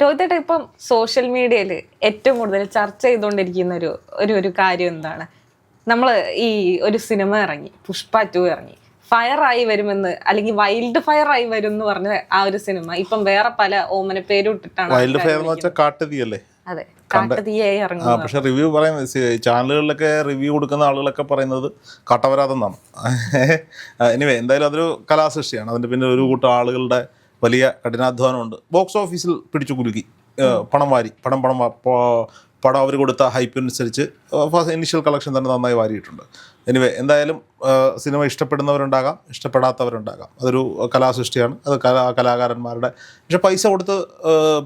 രോഹിതേട്ട ഇപ്പം സോഷ്യൽ മീഡിയയിൽ ഏറ്റവും കൂടുതൽ ചർച്ച ചെയ്തുകൊണ്ടിരിക്കുന്ന ഒരു കാര്യം എന്താണ്? നമ്മൾ ഈ ഒരു സിനിമ ഇറങ്ങി, പുഷ്പ 2 ഇറങ്ങി, ഫയറായി വരുമെന്ന്, അല്ലെങ്കിൽ വൈൽഡ് ഫയർ ആയി വരും എന്ന് പറഞ്ഞ ആ ഒരു സിനിമ ഇപ്പം വേറെ പല ഓമന പേരും ഇട്ടിട്ടാണ്. വൈൽഡ് ഫയർ എന്ന് വെച്ചാൽ കാട്ടുതീയല്ലേ? അതെ, കാട്ടുതീയായി ഇറങ്ങും. പക്ഷെ റിവ്യൂ പറയുന്നത് ചാനലുകളിലൊക്കെ റിവ്യൂ കൊടുക്കുന്ന ആളുകളൊക്കെ പറയുന്നത് കാട്ടവരാതെന്നാണ്. എനിവേ, എന്തായാലും അതൊരു കലാസൃഷ്ടിയാണ്. അതിൻ്റെ പിന്നെ ഒരു കൂട്ടം ആളുകളുടെ വലിയ കഠിനാധ്വാനമുണ്ട്. ബോക്സ് ഓഫീസിൽ പിടിച്ചു കുലുക്കി, പണം വാരി, പടം അവർ കൊടുത്ത ഹൈപ്പിനനുസരിച്ച് ഇനിഷ്യൽ കളക്ഷൻ തന്നെ നന്നായി വാരിയിട്ടുണ്ട്. എനിവേ, എന്തായാലും സിനിമ ഇഷ്ടപ്പെടുന്നവരുണ്ടാകാം, ഇഷ്ടപ്പെടാത്തവരുണ്ടാകാം. അതൊരു കലാസൃഷ്ടിയാണ്. അത് കലാകാരന്മാരുടെ, പക്ഷെ പൈസ കൊടുത്ത്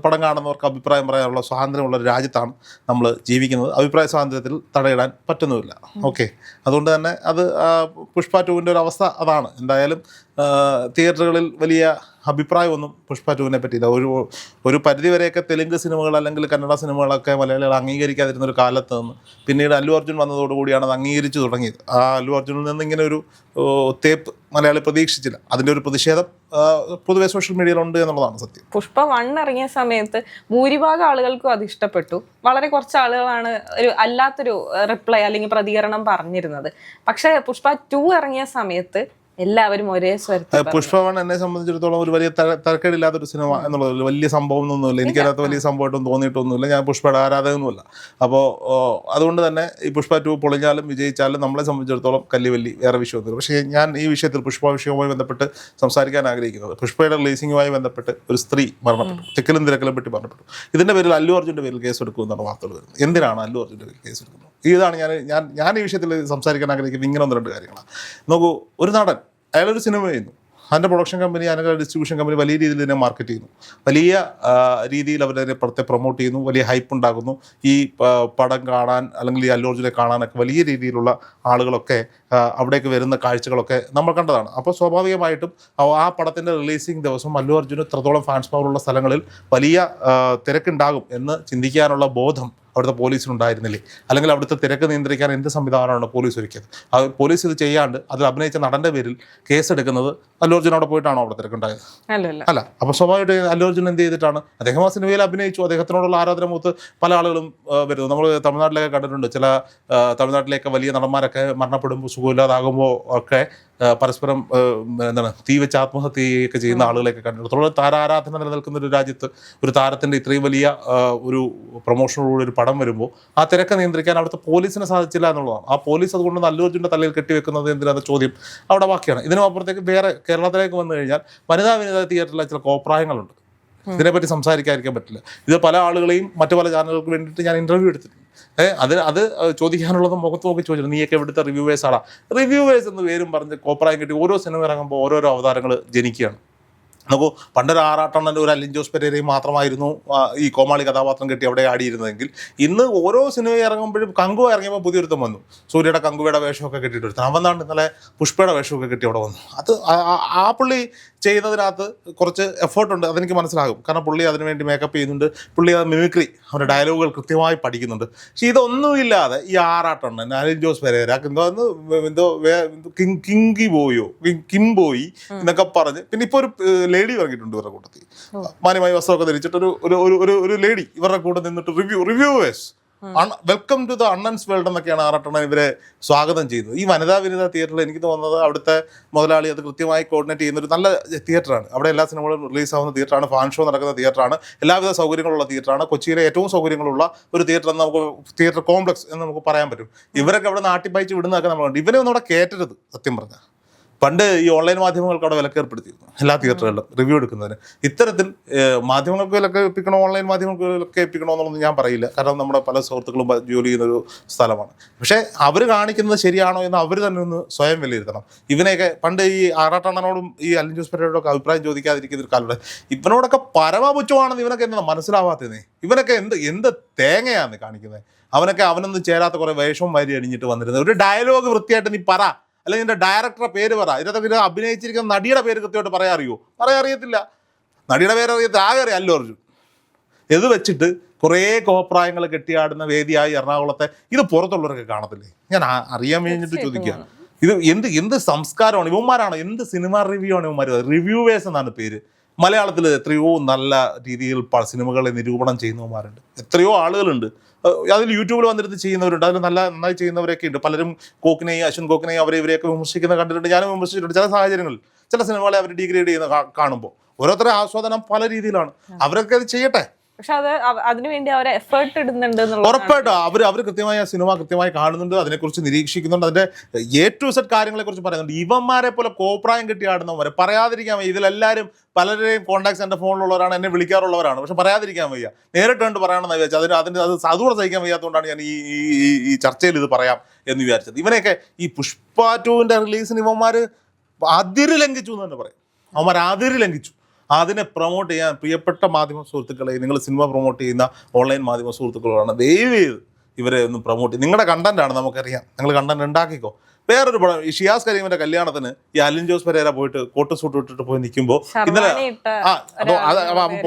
പടം കാണുന്നവർക്ക് അഭിപ്രായം പറയാനുള്ള സ്വാതന്ത്ര്യമുള്ള ഒരു രാജ്യത്താണ് നമ്മൾ ജീവിക്കുന്നത്. അഭിപ്രായ സ്വാതന്ത്ര്യത്തിൽ തടയിടാൻ പറ്റുന്നുമില്ല. ഓക്കെ, അതുകൊണ്ട് തന്നെ അത് പുഷ്പ 2വിൻ്റെ ഒരു അവസ്ഥ അതാണ്. എന്തായാലും തിയേറ്ററുകളിൽ വലിയ അഭിപ്രായമൊന്നും പുഷ്പ 2വിനെ പറ്റിയില്ല. ഒരു പരിധിവരെയൊക്കെ തെലുങ്ക് സിനിമകൾ അല്ലെങ്കിൽ കന്നഡ സിനിമകളൊക്കെ മലയാളികൾ അംഗീകരിക്കാതിരുന്ന ഒരു കാലത്ത് നിന്ന് പിന്നീട് അല്ലു അർജുൻ വന്നതോടുകൂടിയാണ് അത് അംഗീകരിച്ചു തുടങ്ങിയത്. ആ അല്ലു അർജുനിൽ നിന്ന് ഇങ്ങനെ ഒരു തേപ്പ് മലയാളി പ്രതീക്ഷിച്ചില്ല. അതിൻ്റെ ഒരു പ്രതിഷേധം പൊതുവെ സോഷ്യൽ മീഡിയയിലുണ്ട് എന്നുള്ളതാണ് സത്യം. പുഷ്പ 1 ഇറങ്ങിയ സമയത്ത് ഭൂരിഭാഗം ആളുകൾക്കും അത് ഇഷ്ടപ്പെട്ടു. വളരെ കുറച്ച് ആളുകളാണ് ഒരു അല്ലാത്തൊരു റിപ്ലൈ അല്ലെങ്കിൽ പ്രതികരണം പറഞ്ഞിരുന്നത്. പക്ഷേ പുഷ്പ 2 ഇറങ്ങിയ സമയത്ത് എല്ലാവരും ഒരേ സ്വരത്തിൽ. പുഷ്പ 1 എന്നെ സംബന്ധിച്ചിടത്തോളം ഒരു വലിയ തരക്കേടില്ലാത്തൊരു സിനിമ എന്നുള്ളത് വലിയ സംഭവം ഒന്നുമില്ല. എനിക്കതിനകത്ത് വലിയ സംഭവമായിട്ടൊന്നും തോന്നിയിട്ടൊന്നുമില്ല. ഞാൻ പുഷ്പയുടെ ആരാധകനുമല്ല. അപ്പോൾ അതുകൊണ്ട് തന്നെ ഈ പുഷ്പ 2 പൊളിഞ്ഞാലും വിജയിച്ചാലും നമ്മളെ സംബന്ധിച്ചിടത്തോളം കല്ലുവല്ലി വേറെ വിഷയമൊന്നുമില്ല. പക്ഷേ ഞാൻ ഈ വിഷയത്തിൽ പുഷ്പ വിഷയവുമായി ബന്ധപ്പെട്ട് സംസാരിക്കാൻ ആഗ്രഹിക്കുന്നത്, പുഷ്പയുടെ റിലീസിങ്ങുമായി ബന്ധപ്പെട്ട് ഒരു സ്ത്രീ മരണപ്പെട്ടു, തെക്കലും തിരക്കലും പറ്റി മരണപ്പെട്ടു. ഇതിൻ്റെ പേരിൽ അല്ലു അർജുൻ്റെ പേരിൽ കേസ് എടുക്കുമെന്നാണ് വാർത്തകൾ വരുന്നത്. എന്തിനാണ് അല്ലു അർജുൻ്റെ പേരിൽ കേസ് എടുക്കുന്നത്? ഇതാണ് ഞാൻ ഈ വിഷയത്തിൽ സംസാരിക്കാൻ ആഗ്രഹിക്കുന്നത്. ഇങ്ങനെ 1-2 കാര്യങ്ങളാണ്. നോക്കൂ, ഒരു നടൻ അയാളൊരു സിനിമ ചെയ്യുന്നു, അതിൻ്റെ പ്രൊഡക്ഷൻ കമ്പനി, അതിൻ്റെ ഡിസ്ട്രിബ്യൂഷൻ കമ്പനി വലിയ രീതിയിൽ ഇതിനെ മാർക്കറ്റ് ചെയ്യുന്നു, വലിയ രീതിയിൽ അവരതിനെ പ്രൊമോട്ട് ചെയ്യുന്നു, വലിയ ഹൈപ്പ് ഉണ്ടാകുന്നു. ഈ പടം കാണാൻ അല്ലെങ്കിൽ ഈ അല്ലു അർജുനെ കാണാനൊക്കെ വലിയ രീതിയിലുള്ള ആളുകളൊക്കെ അവിടേക്ക് വരുന്ന കാഴ്ചകളൊക്കെ നമ്മൾ കണ്ടതാണ്. അപ്പോൾ സ്വാഭാവികമായിട്ടും ആ പടത്തിൻ്റെ റിലീസിങ് ദിവസം അല്ലു അർജുന് ഇത്രത്തോളം ഫാൻസ് പവറുള്ള സ്ഥലങ്ങളിൽ വലിയ തിരക്കുണ്ടാകും എന്ന് ചിന്തിക്കാനുള്ള ബോധം അവിടുത്തെ പോലീസിനുണ്ടായിരുന്നില്ലേ? അല്ലെങ്കിൽ അവിടുത്തെ തിരക്ക് നിയന്ത്രിക്കാൻ എന്ത് സംവിധാനമാണ് പോലീസ് ഒരുക്കിയത്? പോലീസ് ഇത് ചെയ്യാണ്ട് അതിൽ അഭിനയിച്ച നടൻ്റെ പേരിൽ കേസെടുക്കുന്നത് അല്ലു അർജുൻ അവിടെ പോയിട്ടാണോ അവിടെ തിരക്കുണ്ടായത്? അല്ല. അപ്പോൾ സ്വാഭാവികമായിട്ട് അല്ലു അർജുൻ എന്ത് ചെയ്തിട്ടാണ്? അദ്ദേഹം ആ സിനിമയിൽ അഭിനയിച്ചു. അദ്ദേഹത്തിനോടുള്ള ആരാധന മൂത്ത് പല ആളുകളും വരുന്നു. നമ്മൾ തമിഴ്നാട്ടിലൊക്കെ കണ്ടിട്ടുണ്ട്. ചില തമിഴ്നാട്ടിലേക്ക് വലിയ നടന്മാരൊക്കെ മരണപ്പെടുമ്പോൾ, സുഖമില്ലാതാകുമ്പോൾ ഒക്കെ പരസ്പരം തീ വെച്ച് ആത്മഹത്യയൊക്കെ ചെയ്യുന്ന ആളുകളെയൊക്കെ കണ്ടിട്ടുണ്ട്. താരാരാധന നിലനിൽക്കുന്ന ഒരു രാജ്യത്ത് ഒരു താരത്തിൻ്റെ ഇത്രയും വലിയ ഒരു പ്രൊമോഷനോടുകൂടി ഒരു പടം വരുമ്പോൾ ആ തിരക്ക് നിയന്ത്രിക്കാൻ അവിടുത്തെ പോലീസിന് സാധിച്ചില്ല എന്നുള്ളതാണ്. ആ പോലീസ് അതുകൊണ്ട് അല്ലു അർജുൻ്റെ തലയിൽ കെട്ടിവെക്കുന്നത് എന്തിനാണ് ചോദ്യം അവിടെ ബാക്കിയാണ്. ഇതിനും അപ്പുറത്തേക്ക് വേറെ കേരളത്തിലേക്ക് വന്നു കഴിഞ്ഞാൽ വനിതാ തിയേറ്ററിലെ ചില കോപ്രായങ്ങളുണ്ട്. ഇതിനെപ്പറ്റി സംസാരിക്കാതിരിക്കാൻ പറ്റില്ല. ഇത് പല ആളുകളെയും മറ്റു പല ചാനലുകൾക്ക് വേണ്ടിയിട്ട് ഞാൻ ഇൻ്റർവ്യൂ എടുത്തിട്ടുണ്ട്. അത് ചോദിക്കാനുള്ളത് മുഖത്ത് നോക്കി ചോദിച്ചിട്ടുണ്ട്. നീയൊക്കെ ഇവിടുത്തെ റിവ്യൂവേഴ്സാണ്. റിവ്യൂവേഴ്സ് എന്ന് പേരും പറഞ്ഞ് കോപ്രായം കിട്ടി ഓരോ സിനിമ ഇറങ്ങുമ്പോൾ ഓരോരോ അവതാരങ്ങൾ ജനിക്കുകയാണ്. നോക്കൂ, പണ്ടൊരു ആറാട്ടണ്ണൻ്റെ ഒരു അലിൻ ജോസ് പെരേരയും മാത്രമായിരുന്നു ഈ കോമാളി കഥാപാത്രം കെട്ടി അവിടെ ആടിയിരുന്നതെങ്കിൽ ഇന്ന് ഓരോ സിനിമ ഇറങ്ങുമ്പോഴും കങ്കുവ ഇറങ്ങിയപ്പോൾ പുതിയൊരുത്തം വന്നു. സൂര്യയുടെ കങ്കുവയുടെ വേഷമൊക്കെ കെട്ടിയിട്ട് ഒരുത്തൻ അവന്നാണ്ട് ഇന്നലെ പുഷ്പയുടെ വേഷമൊക്കെ കെട്ടി അവിടെ വന്നു. അത് ആ പുള്ളി ചെയ്യുന്നതിനകത്ത് കുറച്ച് എഫേർട്ടുണ്ട്, അതെനിക്ക് മനസ്സിലാകും. കാരണം പുള്ളി അതിനുവേണ്ടി മേക്കപ്പ് ചെയ്യുന്നുണ്ട്, പുള്ളി അത് മിമിക്രി, അവരുടെ ഡയലോഗുകൾ കൃത്യമായി പഠിക്കുന്നുണ്ട്. പക്ഷേ ഇതൊന്നുമില്ലാതെ ഈ ആറാട്ടണ്ണൻ, അലിൻ ജോസ് പെരേര എന്തോ കിങ്കി ബോയോ കിംബോയി എന്നൊക്കെ പറഞ്ഞ്, പിന്നെ ഇപ്പോൾ ഒരു ലേഡി ഇറങ്ങിയിട്ടുണ്ട് ഇവരുടെ കൂട്ടത്തിൽ, മാന്യമായി വസ്ത്രമൊക്കെ ധരിച്ചിട്ട് ഒരു ലേഡി ഇവരുടെ കൂടെ നിന്നിട്ട് റിവ്യൂവേഴ്സ് വെൽക്കം ടു ദ അണ്ണൻസ് വേൾഡ് എന്നൊക്കെയാണ് ആറാട്ടണ്ണൻ ഇവരെ സ്വാഗതം ചെയ്യുന്നത്. ഈ വനിതാ തിയേറ്ററിൽ എനിക്ക് തോന്നുന്നത് അവിടുത്തെ മുതലാളി അത് കൃത്യമായി കോർഡിനേറ്റ് ചെയ്യുന്ന ഒരു നല്ല തിയേറ്ററാണ്. അവിടെ എല്ലാ സിനിമകളും റിലീസാവുന്ന തിയേറ്ററാണ്, ഫാൻ ഷോ നടക്കുന്ന തിയേറ്ററാണ്, എല്ലാവിധ സൗകര്യങ്ങളുള്ള തിയേറ്ററാണ്. കൊച്ചിയിലെ ഏറ്റവും സൗകര്യങ്ങളുള്ള ഒരു തിയേറ്റർ എന്ന് നമുക്ക് തിയേറ്റർ കോംപ്ലക്സ് എന്ന് നമുക്ക് പറയാൻ പറ്റും. ഇവരൊക്കെ അവിടെ നാട്ടിപ്പായിച്ച് വിടുന്നതൊക്കെ നമ്മളുണ്ട്. ഇവരെ ഒന്നും അവിടെ കയറ്റരുത്. സത്യം പറഞ്ഞാൽ പണ്ട് ഈ ഓൺലൈൻ മാധ്യമങ്ങൾക്ക് അവിടെ വിലക്കേർപ്പെടുത്തിയിരുന്നു എല്ലാ തിയേറ്ററുകളിലും റിവ്യൂ എടുക്കുന്നതിന്. ഇത്തരത്തിൽ മാധ്യമങ്ങൾക്ക് വിലക്ക് ഏൽപ്പിക്കണോ, ഓൺലൈൻ മാധ്യമങ്ങൾക്ക് വിലക്ക് ഏൽപ്പിക്കണോ എന്നുള്ളതൊന്നും ഞാൻ പറയില്ല. കാരണം നമ്മുടെ പല സുഹൃത്തുക്കളും ജോലി ചെയ്യുന്നൊരു സ്ഥലമാണ്. പക്ഷേ അവർ കാണിക്കുന്നത് ശരിയാണോ എന്ന് അവർ തന്നെ ഒന്ന് സ്വയം വിലയിരുത്തണം. ഇവനെയൊക്കെ പണ്ട് ഈ ആറാട്ടണ്ണനോടും ഈ അലിൻ ജോസ് പെരേരയോടൊക്കെ അഭിപ്രായം ചോദിക്കാതിരിക്കുന്ന ഒരു കാലം ഇവനോടൊക്കെ പരമപുച്ഛമാണെന്ന് ഇവനൊക്കെ എന്താ മനസ്സിലാവാത്തത്? ഇവനൊക്കെ എന്ത് തേങ്ങയാന്ന് കാണിക്കുന്നത്? അവനൊന്നും ചേരാത്ത കുറേ വേഷവും വാരി അണിഞ്ഞിട്ട് വന്നിരുന്നത്. ഒരു ഡയലോഗ് വൃത്തിയായിട്ട് നീ പറ, അല്ലെങ്കിൽ നിന്റെ ഡയറക്ടറുടെ പേര് പറ. ഇതിനകത്ത് അഭിനയിച്ചിരിക്കുന്ന നടിയുടെ പേര് കൃത്യമായിട്ട് അറിയത്തില്ല. നടിയുടെ പേര് ആകെ അറിയാം അല്ലു അർജുൻ. ഇത് വെച്ചിട്ട് കുറേ കോപ്രായങ്ങൾ കെട്ടിയാടുന്ന വേദിയായി എറണാകുളത്തെ ഇത് പുറത്തുള്ളവരൊക്കെ കാണത്തില്ലേ? ഞാൻ അറിയാൻ കഴിഞ്ഞിട്ട് ചോദിക്കുക, ഇത് എന്ത് സംസ്കാരമാണ്? ഇവന്മാരാണോ? എന്ത് സിനിമ റിവ്യൂ ആണ് ഇവന്മാർ? റിവ്യൂവേഴ്സ് എന്നാണ് പേര്. മലയാളത്തിൽ എത്രയോ നല്ല രീതിയിൽ സിനിമകളെ നിരൂപണം ചെയ്യുന്നവന്മാരുണ്ട്, എത്രയോ ആളുകളുണ്ട്. അതിൽ യൂട്യൂബിൽ വന്നിരുന്ന് ചെയ്യുന്നവരുണ്ട്, അതിൽ നന്നായി ചെയ്യുന്നവരൊക്കെ ഉണ്ട്. പലരും കോക്കിനെയും അശ്വിൻ കോക്കിനെയും ഇവരെയൊക്കെ വിമർശിക്കുന്ന കണ്ടിട്ടുണ്ട്, ഞാനും വിമർശിച്ചിട്ടുണ്ട്. ചില സാഹചര്യങ്ങളിൽ ചില സിനിമകളെ അവർ ഡിഗ്രേഡ് ചെയ്യുന്ന കാണുമ്പോൾ ഓരോരുത്തരുടെ ആസ്വാദനം പല രീതിയിലാണ്. അവരൊക്കെ അത് ചെയ്യട്ടെ, പക്ഷെ അത് അതിനുവേണ്ടി അവർ എഫേർട്ട് ഇടുന്നുണ്ട്. ഉറപ്പായിട്ടും അവർ കൃത്യമായി ആ സിനിമ കൃത്യമായി കാണുന്നുണ്ട്, അതിനെക്കുറിച്ച് നിരീക്ഷിക്കുന്നുണ്ട്, അതിന്റെ A to Z കാര്യങ്ങളെ കുറിച്ച് പറയുന്നുണ്ട്. ഇവന്മാരെ പോലെ കോപ്രായം കെട്ടി ആടുന്നവരെ പറയാതിരിക്കാൻ വയ്യ. ഇതിലെല്ലാവരും പലരുടെയും കോൺടാക്ട്സ് എൻ്റെ ഫോണിലുള്ളവരാണ്, എന്നെ വിളിക്കാറുള്ളവരാണ്. പക്ഷെ പറയാതിരിക്കാൻ വയ്യ, നേരിട്ട് കണ്ട് പറയണമെന്ന് വിചാരിച്ചു. അതുകൂടെ സഹിക്കാൻ വയ്യാത്തതുകൊണ്ടാണ് ഞാൻ ഈ ചർച്ചയിൽ ഇത് പറയാം എന്ന് വിചാരിച്ചത്. ഇവനെയൊക്കെ ഈ പുഷ്പ 2 റിലീസിന് ഇവന്മാർ അതിര് ലംഘിച്ചു എന്ന് തന്നെ പറയും. അവന്മാർ അതിര് ലംഘിച്ചു. അതിനെ പ്രൊമോട്ട് ചെയ്യാൻ പ്രിയപ്പെട്ട മാധ്യമ സുഹൃത്തുക്കളെ, നിങ്ങൾ സിനിമ പ്രൊമോട്ട് ചെയ്യുന്ന ഓൺലൈൻ മാധ്യമ സുഹൃത്തുക്കളാണ്, ദയവ് ചെയ്ത് ഇവരെ ഒന്ന് പ്രൊമോട്ട് ചെയ്യും. നിങ്ങളുടെ കണ്ടന്റാണ് നമുക്കറിയാം, നിങ്ങൾ കണ്ടന്റ് ഉണ്ടാക്കിക്കോ. വേറൊരു പടം, ഈ ഷിയാസ് കരീമിന്റെ കല്യാണത്തിന് ഈ അലിൻ ജോസ് പെരേര പോയിട്ട് കോട്ട് സൂട്ട് ഇട്ടിട്ട് പോയി നിൽക്കുമ്പോൾ ഇന്നലെ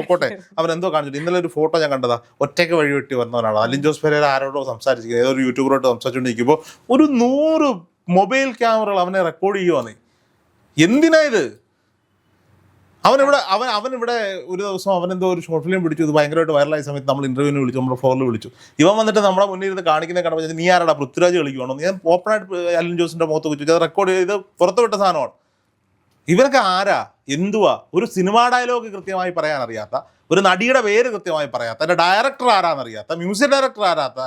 പൊക്കോട്ടെ അവൻ എന്തോ കാണിച്ചിട്ട് ഇന്നലെ ഒരു ഫോട്ടോ ഞാൻ കണ്ടതാ. ഒറ്റയ്ക്ക് വഴി വെട്ടി വന്നവനാണ് അലിൻ ജോസ് പെരേര. ആരോടോ സംസാരിച്ചിരിക്കുന്നത്, ഏതൊരു യൂട്യൂബറോട്ട് സംസാരിച്ചുകൊണ്ടിരിക്കുമ്പോൾ ഒരു 100 മൊബൈൽ ക്യാമറകൾ അവനെ റെക്കോർഡ് ചെയ്യുവാന്നേ. എന്തിനാ ഇത്? അവനിവിടെ ഒരു ദിവസം അവനെന്തോ ഒരു ഷോർട്ട് ഫിലിം പിടിച്ചു, ഇത് ഭയങ്കരമായിട്ട് വൈറലായ സമയത്ത് നമ്മൾ ഇന്റർവ്യൂവിന് വിളിച്ചു, നമ്മുടെ ഫ്ലോറിൽ വിളിച്ചു. ഇവൻ വന്നിട്ട് നമ്മുടെ മുന്നിൽ ഇരുന്ന് കാണിക്കുന്ന കാണുമ്പോൾ നീ ആരാടാ പൃഥ്വിരാജ് കളിക്കുവാണോ? ഞാൻ ഓപ്പണായിട്ട് അലിൻ ജോസിന്റെ മുഖത്ത് വെച്ചു, അത് റെക്കോർഡ് ചെയ്ത് പുറത്തു വിട്ട സാധനമാണ്. ഇവരൊക്കെ ആരാ, എന്തുവാ? ഒരു സിനിമാ ഡയലോഗ് കൃത്യമായി പറയാൻ അറിയാത്ത, ഒരു നടിയുടെ പേര് കൃത്യമായി പറയാത്ത, അതിന്റെ ഡയറക്ടർ ആരാന്നറിയാത്ത, മ്യൂസിക് ഡയറക്ടർ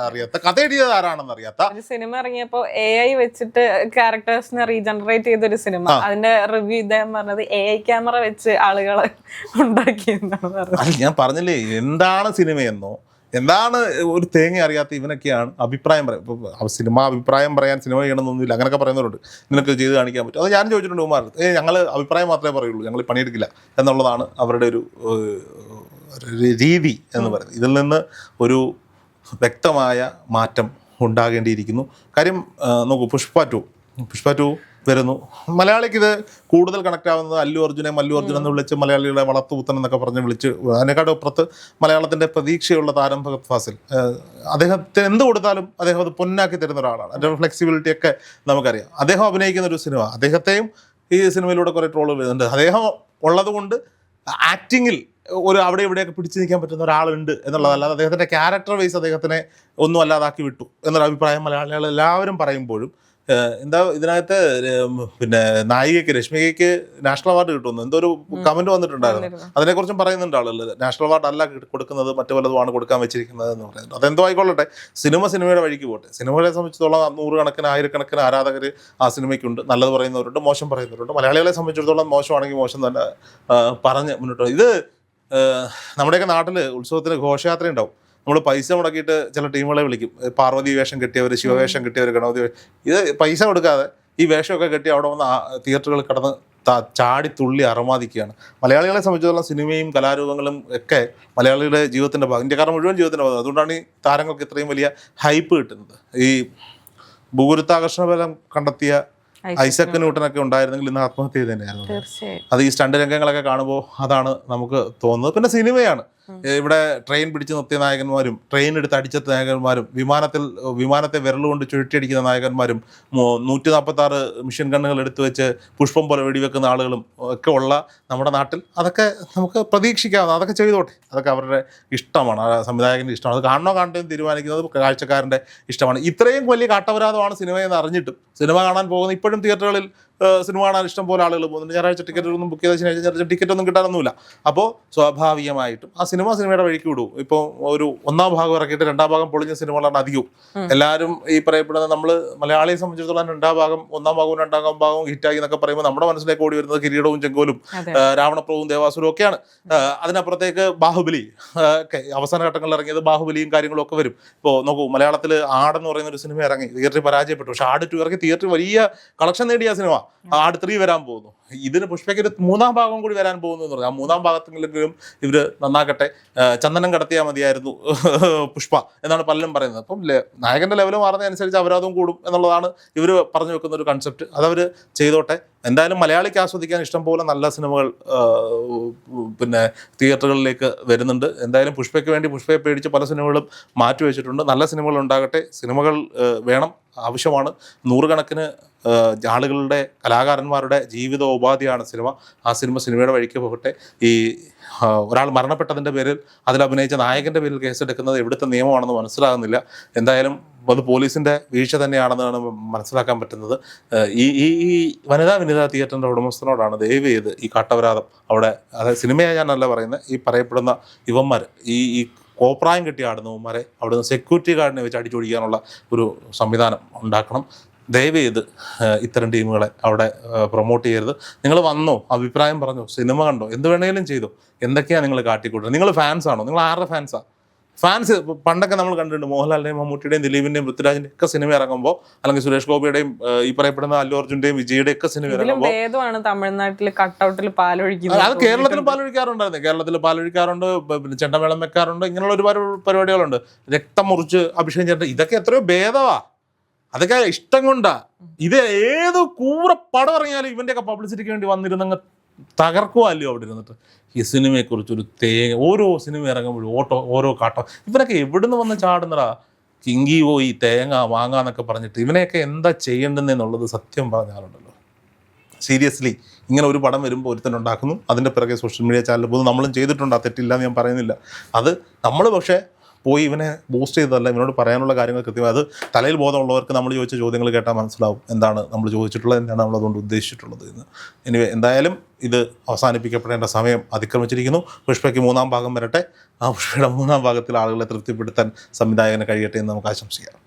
അറിയാത്ത, കഥ എഴുതിയത് ആരാണെന്നറിയാത്ത. സിനിമ ഇറങ്ങിയപ്പോ AI വെച്ചിട്ട് ക്യാരക്ടേഴ്സിനെ റീജനറേറ്റ് ചെയ്തൊരു സിനിമ, അതിന്റെ റിവ്യൂ ഇദ്ദേഹം പറഞ്ഞത് AI ക്യാമറ വെച്ച് ആളുകളെ ഉണ്ടാക്കിയെന്നാണ് പറഞ്ഞത്. ഞാൻ പറഞ്ഞില്ലേ, എന്താണ് സിനിമയെന്നോ എന്താണ് ഒരു തേങ്ങ അറിയാത്ത ഇവനൊക്കെയാണ് അഭിപ്രായം പറയാം. ഇപ്പോൾ സിനിമ അഭിപ്രായം പറയാൻ സിനിമ ചെയ്യണമെന്നൊന്നുമില്ല, അങ്ങനെയൊക്കെ പറയുന്നവരുണ്ട്. നിനക്ക് ചെയ്ത് കാണിക്കാൻ പറ്റും. അത് ഞാൻ ചോദിച്ചിട്ടുണ്ട് കുമാർ, ഞങ്ങൾ അഭിപ്രായം മാത്രമേ പറയുള്ളൂ, ഞങ്ങൾ പണിയെടുക്കില്ല എന്നുള്ളതാണ് അവരുടെ ഒരു രീതി എന്ന് പറയുന്നത്. ഇതിൽ നിന്ന് ഒരു വ്യക്തമായ മാറ്റം ഉണ്ടാകേണ്ടിയിരിക്കുന്നു. കാര്യം നോക്കൂ, പുഷ്പ 2 വരുന്നു. മലയാളിക്ക് ഇത് കൂടുതൽ കണക്ട് ആവുന്നത് മല്ലു അർജുൻ എന്ന് വിളിച്ച് മലയാളികളെ വളർത്തുപുത്തൻ എന്നൊക്കെ പറഞ്ഞ് വിളിച്ച്, അതിനെക്കാട്ടും അപ്പുറത്ത് മലയാളത്തിൻ്റെ പ്രതീക്ഷയുള്ള താരം ഫഹദ് ഫാസിൽ. അദ്ദേഹത്തിന് എന്ത് കൊടുത്താലും അദ്ദേഹം അത് പൊന്നാക്കി തരുന്ന ഒരാളാണ്. അതിൻ്റെ ഫ്ലെക്സിബിലിറ്റി ഒക്കെ നമുക്കറിയാം. അദ്ദേഹം അഭിനയിക്കുന്ന ഒരു സിനിമ, അദ്ദേഹത്തെയും ഈ സിനിമയിലൂടെ കുറേ ട്രോളുകൾ വരുന്നുണ്ട്. അദ്ദേഹം ഉള്ളത് കൊണ്ട് ആക്ടിങ്ങിൽ അവിടെ ഇവിടെയൊക്കെ പിടിച്ചു നിൽക്കാൻ പറ്റുന്ന ഒരാളുണ്ട് എന്നുള്ളതല്ലാതെ അദ്ദേഹത്തിൻ്റെ ക്യാരക്ടർ വൈസ് അദ്ദേഹത്തിനെ ഒന്നും അല്ലാതാക്കി വിട്ടു എന്നൊരു അഭിപ്രായം മലയാളികൾ എല്ലാവരും പറയുമ്പോഴും എന്താ ഇതിനകത്ത് പിന്നെ നായികയ്ക്ക് രശ്മികയ്ക്ക് നാഷണൽ അവാർഡ് കിട്ടുന്നു എന്തോ ഒരു കമന്റ് വന്നിട്ടുണ്ടായിരുന്നു. അതിനെക്കുറിച്ചും പറയുന്നുണ്ട് ആളുകൾ. നാഷണൽ അവാർഡ് അല്ല കൊടുക്കുന്നത്, മറ്റു പലതുമാണ് കൊടുക്കാൻ വെച്ചിരിക്കുന്നത് എന്ന് പറയുന്നത്. അതെന്തോ ആയിക്കൊള്ളട്ടെ, സിനിമയുടെ വഴിക്ക് പോട്ടെ. സിനിമകളെ സംബന്ധിച്ചിടത്തോളം 100 കണക്കിന് 1000 ആരാധകർ ആ സിനിമയ്ക്കുണ്ട്. നല്ലത് പറയുന്നവരുണ്ട്, മോശം പറയുന്നവരുണ്ട്. മലയാളികളെ സംബന്ധിച്ചിടത്തോളം മോശമാണെങ്കിൽ മോശം തന്നെ പറഞ്ഞ് മുന്നോട്ട്. ഇത് നമ്മുടെയൊക്കെ നാട്ടിൽ ഉത്സവത്തിന് ഘോഷയാത്ര ഉണ്ടാവും. നമ്മൾ പൈസ മുടക്കിയിട്ട് ചില ടീമുകളെ വിളിക്കും, പാർവതി വേഷം കെട്ടിയവർ, ശിവവേഷം കെട്ടിയവർ, ഗണപതി വേഷം. ഇത് പൈസ കൊടുക്കാതെ ഈ വേഷമൊക്കെ കെട്ടി അവിടെ വന്ന് തിയേറ്ററുകളിൽ കടന്ന് ചാടി തുള്ളി അറമാദിക്കുകയാണ്. മലയാളികളെ സംബന്ധിച്ചിടത്തോളം സിനിമയും കലാരൂപങ്ങളും ഒക്കെ മലയാളികളുടെ ജീവിതത്തിൻ്റെ ഭാഗം, ഇന്ത്യക്കാരുടെ മുഴുവൻ ജീവിതത്തിൻ്റെ ഭാഗം. അതുകൊണ്ടാണ് ഈ താരങ്ങൾക്ക് ഇത്രയും വലിയ ഹൈപ്പ് കിട്ടുന്നത്. ഈ ഭൂഗുരുത്വാകർഷണ ബലം കണ്ടെത്തിയ ഐസക് ന്യൂട്ടനൊക്കെ ഉണ്ടായിരുന്നെങ്കിൽ ഇന്ന് ആത്മഹത്യ ചെയ്ത് തന്നെയായിരുന്നു. അത് ഈ സ്റ്റണ്ട് രംഗങ്ങളൊക്കെ കാണുമ്പോൾ അതാണ് നമുക്ക് തോന്നുന്നത്. പിന്നെ സിനിമയാണ്. ഇവിടെ ട്രെയിൻ പിടിച്ച് നിർത്തിയ നായകന്മാരും, ട്രെയിൻ എടുത്ത് അടിച്ച നായകന്മാരും, വിമാനത്തെ വിരലുകൊണ്ട് ചുഴറ്റിയടിക്കുന്ന നായകന്മാരും, 146 മിഷൻ ഗണ്ണുകൾ എടുത്തു വെച്ച് പുഷ്പം പോലെ വെടിവെക്കുന്ന ആളുകളും ഒക്കെ ഉള്ള നമ്മുടെ നാട്ടിൽ അതൊക്കെ നമുക്ക് പ്രതീക്ഷിക്കാവുന്ന, അതൊക്കെ ചെയ്തോട്ടെ. അതൊക്കെ അവരുടെ ഇഷ്ടമാണ്, ആ സംവിധായകൻ്റെ ഇഷ്ടമാണ്. അത് കാണണോ കാണേണ്ടതെന്ന് തീരുമാനിക്കുന്നത് കാഴ്ചക്കാരൻ്റെ ഇഷ്ടമാണ്. ഇത്രയും വലിയ കാട്ടപരാധമാണ് സിനിമയെന്ന് അറിഞ്ഞിട്ടും സിനിമ കാണാൻ പോകുന്ന ഇപ്പോഴും തിയേറ്ററുകളിൽ സിനിമ കാണാൻ ഇഷ്ടം പോലെ ആളുകൾ പോകുന്നുണ്ട്. ഞായറാഴ്ച ടിക്കറ്റൊന്നും ബുക്ക് ചെയ്ത ശനിയാഴ്ച ടിക്കറ്റൊന്നും കിട്ടാനൊന്നുമില്ല. അപ്പോൾ സ്വാഭാവികമായിട്ടും ആ സിനിമയുടെ വഴിക്ക് വിടും. ഇപ്പോൾ ഒരു 1ാം ഭാഗം ഇറക്കിയിട്ട് 2ാം ഭാഗം പൊളിഞ്ഞ സിനിമകളാണ് അധികവും. എല്ലാവരും ഈ പറയപ്പെടുന്നത്, നമ്മൾ മലയാളിയെ സംബന്ധിച്ചിടത്തോളം 2ാം ഭാഗം 1ാം ഭാഗവും 2ാം ഭാഗവും ഹിറ്റായി എന്നൊക്കെ പറയുമ്പോൾ നമ്മുടെ മനസ്സിലേക്ക് ഓടി വരുന്നത് കിരീടവും ചെങ്കോലും രാവണപ്രഭുവും ദേവാസുരവും ഒക്കെയാണ്. അതിനപ്പുറത്തേക്ക് ബാഹുബലി ഒക്കെ അവസാന ഘട്ടങ്ങളിൽ ഇറങ്ങിയത്, ബാഹുബലിയും കാര്യങ്ങളും ഒക്കെ വരും. ഇപ്പോൾ നോക്കൂ, മലയാളത്തിൽ ആടെന്ന് പറയുന്ന ഒരു സിനിമ ഇറങ്ങി, തിയേറ്ററിൽ പരാജയപ്പെട്ടു. പക്ഷെ ആട് 2 ഇറങ്ങി തിയേറ്ററിൽ വലിയ കളക്ഷൻ നേടിയ സിനിമ. ആട് 3 വരാൻ പോകുന്നു. ഇതിന് പുഷ്പയ്ക്ക് 3ാം ഭാഗം കൂടി വരാൻ പോകുന്നു എന്ന് പറഞ്ഞു. ആ 3ാം ഭാഗത്തെങ്കിലും ഇവർ നന്നാക്കട്ടെ. ചന്ദനം കടത്തിയാൽ മതിയായിരുന്നു പുഷ്പ എന്നാണ് പലരും പറയുന്നത്. അപ്പം നായകന്റെ ലെവൽ മാറുന്നതനുസരിച്ച് അപരാധവും കൂടും എന്നുള്ളതാണ് ഇവർ പറഞ്ഞു വെക്കുന്ന ഒരു കൺസെപ്റ്റ്. അതവർ ചെയ്തോട്ടെ. എന്തായാലും മലയാളിക്ക് ആസ്വദിക്കാൻ ഇഷ്ടം പോലെ നല്ല സിനിമകൾ പിന്നെ തിയേറ്ററുകളിലേക്ക് വരുന്നുണ്ട്. എന്തായാലും പുഷ്പയ്ക്ക് വേണ്ടി പുഷ്പയെ പേടിച്ച് പല സിനിമകളും മാറ്റിവെച്ചിട്ടുണ്ട്. നല്ല സിനിമകൾ ഉണ്ടാകട്ടെ. സിനിമകൾ വേണം, ആവശ്യമാണ്. 100 കണക്കിന് ആളുകളുടെ കലാകാരന്മാരുടെ ജീവിതോപാധിയാണ് സിനിമ. ആ സിനിമയുടെ വഴിക്ക് പോകട്ടെ. ഈ ഒരാൾ മരണപ്പെട്ടതിൻ്റെ പേരിൽ അതിൽ അഭിനയിച്ച നായകൻ്റെ പേരിൽ കേസെടുക്കുന്നത് എവിടുത്തെ നിയമമാണെന്ന് മനസ്സിലാകുന്നില്ല. എന്തായാലും അത് പോലീസിൻ്റെ വീഴ്ച തന്നെയാണെന്നാണ് മനസ്സിലാക്കാൻ പറ്റുന്നത്. ഈ വനിതാ തിയേറ്ററിൻ്റെ ഉടമസ്ഥനോടാണ് ദയവ് ചെയ്ത് ഈ കാട്ടപരാധം അവിടെ, അതായത് സിനിമയെ ഞാനല്ല പറയുന്നത്, ഈ പറയപ്പെടുന്ന ഇവന്മാർ ഈ കോപ്രായം കെട്ടി ആടുന്നവന്മാരെ അവിടുന്ന് സെക്യൂരിറ്റി ഗാർഡിനെ വെച്ച് അടിച്ചൊടിക്കാനുള്ള ഒരു സംവിധാനം ഉണ്ടാക്കണം. ദയവ് ചെയ്ത് ഇത്തരം ടീമുകളെ അവിടെ പ്രൊമോട്ട് ചെയ്യരുത്. നിങ്ങൾ വന്നോ, അഭിപ്രായം പറഞ്ഞോ, സിനിമ കണ്ടോ, എന്ത് വേണമെങ്കിലും ചെയ്തോ, എന്തൊക്കെയാണ് നിങ്ങൾ കാട്ടിക്കൂട്ടുന്നത്? നിങ്ങൾ ഫാൻസാണോ? നിങ്ങൾ ആരുടെ ഫാൻസാണ്? ഫാൻസ് പണ്ടൊക്കെ നമ്മൾ കണ്ടിട്ടുണ്ട്, മോഹൻലാലിൻ്റെയും മമ്മൂട്ടിയുടെയും ദിലീപിൻ്റെയും പൃഥ്വിരാജിൻ്റെയും ഒക്കെ സിനിമ ഇറങ്ങുമ്പോൾ, അല്ലെങ്കിൽ സുരേഷ് ഗോപിയുടെയും ഈ പറയപ്പെടുന്ന അല്ലു അർജുൻ്റെയും വിജയുടെയും ഒക്കെ സിനിമ ഇറങ്ങുമ്പോൾ തമിഴ്നാട്ടിൽ കട്ടൗട്ടിൽ പാലൊഴിക്കുന്നത്. അത് കേരളത്തിലും പാലൊഴിക്കാറുണ്ടായിരുന്നു. കേരളത്തിൽ പാലൊഴിക്കാറുണ്ട്, പിന്നെ ചെണ്ടമേളം വെക്കാറുണ്ട്, ഇങ്ങനെയുള്ള ഒരുപാട് പരിപാടികളുണ്ട്. രക്തം മുറിച്ച് അഭിഷേകം ചെയ്തിട്ട് ഇതൊക്കെ എത്രയോ ഭേദമാ. അതൊക്കെ ഇഷ്ടം കൊണ്ടാ. ഇത് ഏത് കൂറ പടം ഇറങ്ങിയാലും ഇവൻ്റെയൊക്കെ പബ്ലിസിറ്റിക്ക് വേണ്ടി വന്നിരുന്നങ്ങ് തകർക്കുമല്ലോ അവിടെ ഇരുന്നിട്ട്. ഈ സിനിമയെക്കുറിച്ചൊരു ഓരോ സിനിമ ഇറങ്ങുമ്പോഴും ഓരോ കാട്ടം. ഇവരൊക്കെ എവിടുന്ന് വന്ന് ചാടുന്നടാ? കിങ്കി പോയി തേങ്ങ വാങ്ങാന്നൊക്കെ പറഞ്ഞിട്ട് ഇവനെയൊക്കെ എന്താ ചെയ്യേണ്ടതെന്നുള്ളത് സത്യം പറഞ്ഞാലുണ്ടല്ലോ. സീരിയസ്ലി ഇങ്ങനെ ഒരു പടം വരുമ്പോൾ ഒരുത്തനുണ്ടാക്കുന്നു, അതിൻ്റെ പിറകെ സോഷ്യൽ മീഡിയ ചാനൽ പോകുന്നു. നമ്മളും ചെയ്തിട്ടുണ്ട്, ആ തെറ്റില്ല എന്ന് ഞാൻ പറയുന്നില്ല. അത് നമ്മൾ പക്ഷേ പോയി ഇവനെ ബൂസ്റ്റ് ചെയ്തതല്ല, ഇവനോട് പറയാനുള്ള കാര്യങ്ങൾ കൃത്യമായി അത് തലയിൽ ബോധമുള്ളവർക്ക് നമ്മൾ ചോദിച്ച ചോദ്യങ്ങൾ കേട്ടാൽ മനസ്സിലാവും എന്താണ് നമ്മൾ ചോദിച്ചിട്ടുള്ളത്, എന്താണ് നമ്മൾ അതുകൊണ്ട് ഉദ്ദേശിച്ചിട്ടുള്ളത് എന്ന്. എനിവേ, എന്തായാലും ഇത് അവസാനിപ്പിക്കപ്പെടേണ്ട സമയം അതിക്രമിച്ചിരിക്കുന്നു. പുഷ്പയ്ക്ക് 3-ാം ഭാഗം വരട്ടെ. ആ പുഷ്പയുടെ 3-ാം ഭാഗത്തിൽ ആളുകളെ തൃപ്തിപ്പെടുത്താൻ സംവിധായകന് കഴിയട്ടെ എന്ന് നമുക്ക് ആശംസിക്കാം.